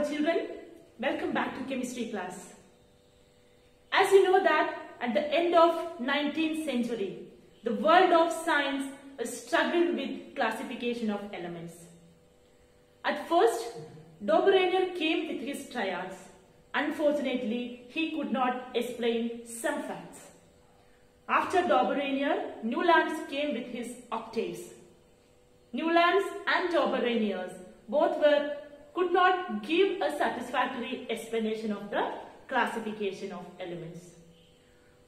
Hello children, welcome back to chemistry class. As you know that at the end of 19th century, the world of science struggled with classification of elements. At first, Dobereiner came with his triads. Unfortunately, he could not explain some facts. After Dobereiner, Newlands came with his octaves. Newlands and Dobereiner both could not give a satisfactory explanation of the classification of elements.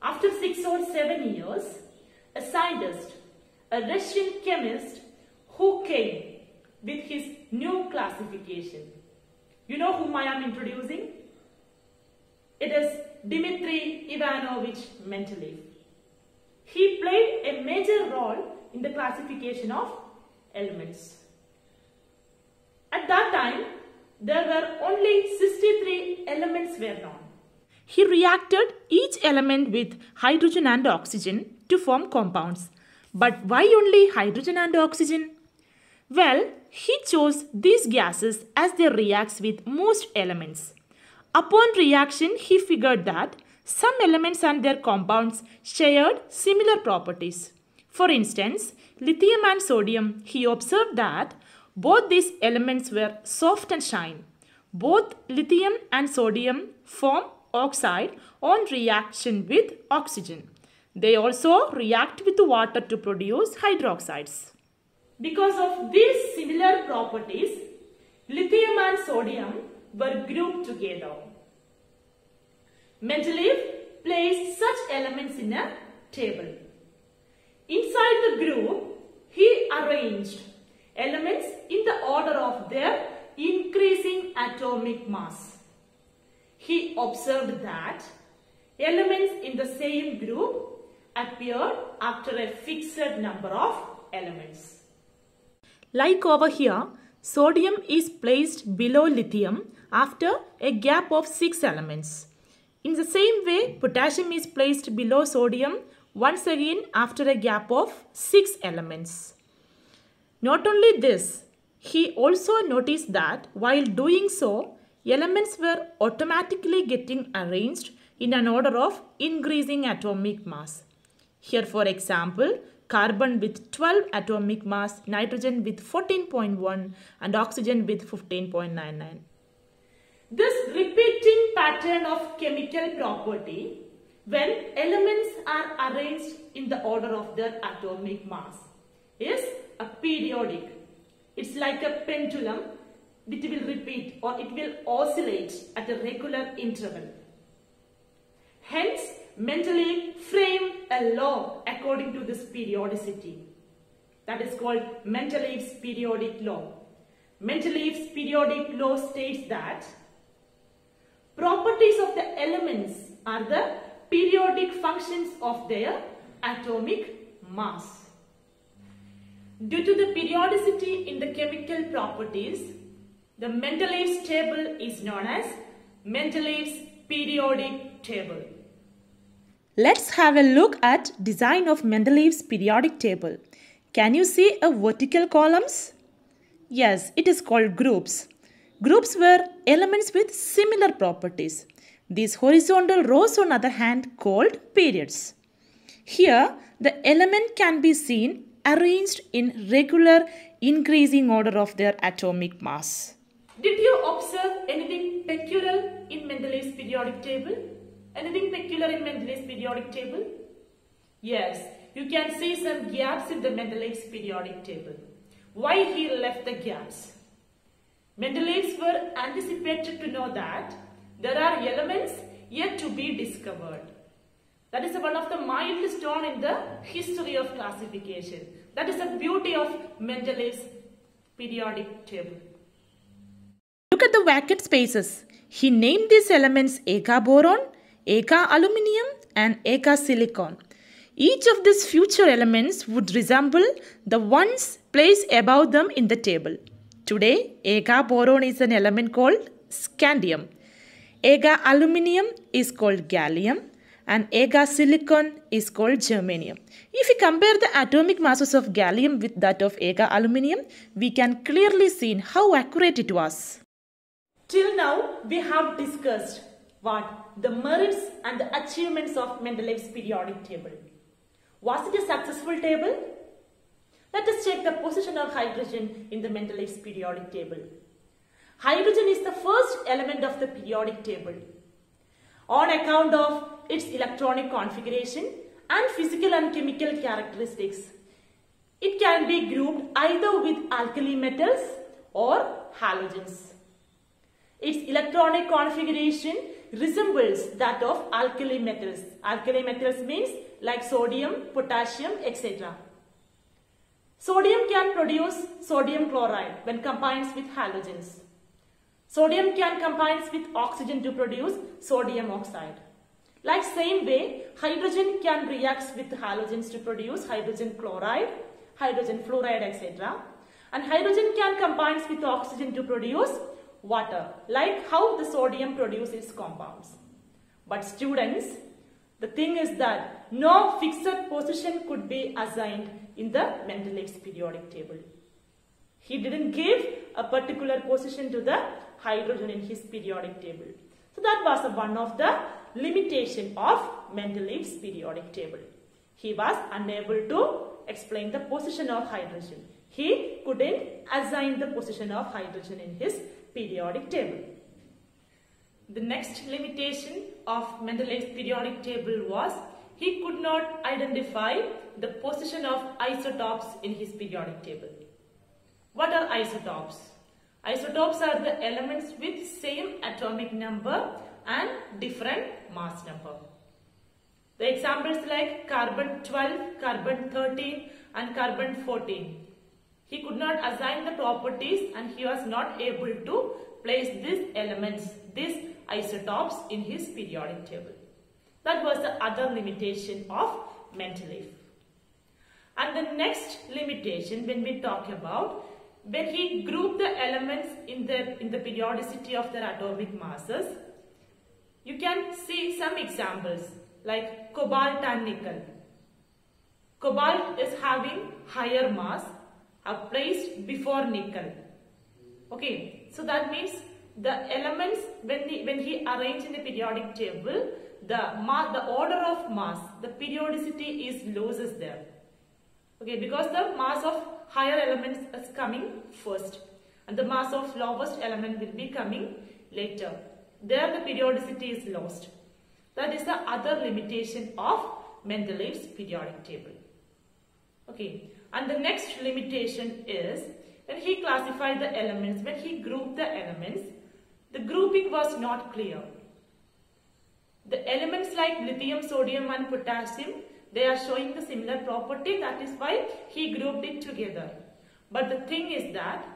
After 6 or 7 years, a scientist, a Russian chemist who came with his new classification. You know whom I am introducing? It is Dmitry Ivanovich Mendeleev. He played a major role in the classification of elements. At that time, there were only 63 elements were known. He reacted each element with hydrogen and oxygen to form compounds. But why only hydrogen and oxygen? Well, he chose these gases as they react with most elements. Upon reaction, he figured that some elements and their compounds shared similar properties. For instance, lithium and sodium, he observed that both these elements were soft and shine. Both lithium and sodium form oxide on reaction with oxygen. They also react with water to produce hydroxides. Because of these similar properties, lithium and sodium were grouped together. Mendeleev placed such elements in a table. Inside the group, he arranged elements in the order of their increasing atomic mass. He observed that elements in the same group appeared after a fixed number of elements. Like over here, sodium is placed below lithium after a gap of 6 elements. In the same way, potassium is placed below sodium once again after a gap of 6 elements. Not only this, he also noticed that while doing so, elements were automatically getting arranged in an order of increasing atomic mass. Here, for example, carbon with 12 atomic mass, nitrogen with 14.1 and oxygen with 15.99. This repeating pattern of chemical property when elements are arranged in the order of their atomic mass is a periodic. It's like a pendulum which will repeat or it will oscillate at a regular interval. Hence, Mendeleev framed a law according to this periodicity. That is called Mendeleev's periodic law. Mendeleev's periodic law states that properties of the elements are the periodic functions of their atomic mass. Due to the periodicity in the chemical properties, the Mendeleev's table is known as Mendeleev's periodic table. Let's have a look at design of Mendeleev's periodic table. Can you see a vertical columns? Yes, it is called groups. Groups were elements with similar properties. These horizontal rows on the other hand called periods. Here, the element can be seen arranged in regular increasing order of their atomic mass. Did you observe anything peculiar in Mendeleev's periodic table? Anything peculiar in Mendeleev's periodic table? Yes, you can see some gaps in the Mendeleev's periodic table. Why he left the gaps? Mendeleevs were anticipated to know that there are elements yet to be discovered. That is one of the milestone in the history of classification. That is the beauty of Mendeleev's periodic table. Look at the vacant spaces. He named these elements Eka boron, Eka aluminium and Eka silicon. Each of these future elements would resemble the ones placed above them in the table. Today, Eka boron is an element called scandium. Eka aluminium is called gallium and Eka silicon is called germanium. If we compare the atomic masses of gallium with that of Eka aluminium, we can clearly see how accurate it was. Till now, we have discussed what? The merits and the achievements of Mendeleev's periodic table. Was it a successful table? Let us check the position of hydrogen in the Mendeleev's periodic table. Hydrogen is the first element of the periodic table on account of its electronic configuration and physical and chemical characteristics. It can be grouped either with alkali metals or halogens. Its electronic configuration resembles that of alkali metals. Alkali metals means like sodium, potassium, etc. Sodium can produce sodium chloride when combines with halogens. Sodium can combine with oxygen to produce sodium oxide. Like same way, hydrogen can react with halogens to produce hydrogen chloride, hydrogen fluoride, etc. And hydrogen can combine with oxygen to produce water, like how the sodium produces compounds. But students, the thing is that no fixed position could be assigned in the Mendeleev's periodic table. He didn't give a particular position to the hydrogen in his periodic table. So that was one of the limitation of Mendeleev's periodic table. He was unable to explain the position of hydrogen. He couldn't assign the position of hydrogen in his periodic table. The next limitation of Mendeleev's periodic table was he could not identify the position of isotopes in his periodic table. What are isotopes? Isotopes are the elements with same atomic number and different mass number. The examples like carbon 12, carbon 13 and carbon 14. He could not assign the properties and he was not able to place these elements, these isotopes in his periodic table. That was the other limitation of Mendeleev. And the next limitation when we talk about when he grouped the elements in the periodicity of their atomic masses, you can see some examples like cobalt and nickel. Cobalt is having higher mass are placed before nickel. Okay, so that means the elements when he arranged in the periodic table, the order of mass, the periodicity is loses there. Okay, because the mass of higher elements is coming first and the mass of lowest element will be coming later. There the periodicity is lost. That is the other limitation of Mendeleev's periodic table. Okay, and the next limitation is when he classified the elements, when he grouped the elements, the grouping was not clear. The elements like lithium, sodium and potassium, they are showing the similar property, that is why he grouped it together. But the thing is that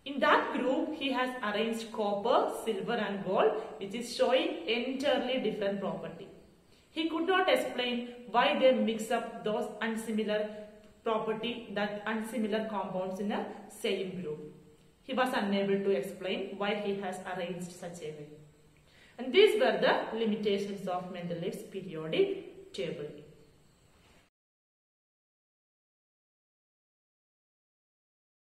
in that group he has arranged copper, silver and gold, which is showing entirely different property. He could not explain why they mix up those unsimilar property, that unsimilar compounds in a same group. He was unable to explain why he has arranged such a way. And these were the limitations of Mendeleev's periodic table.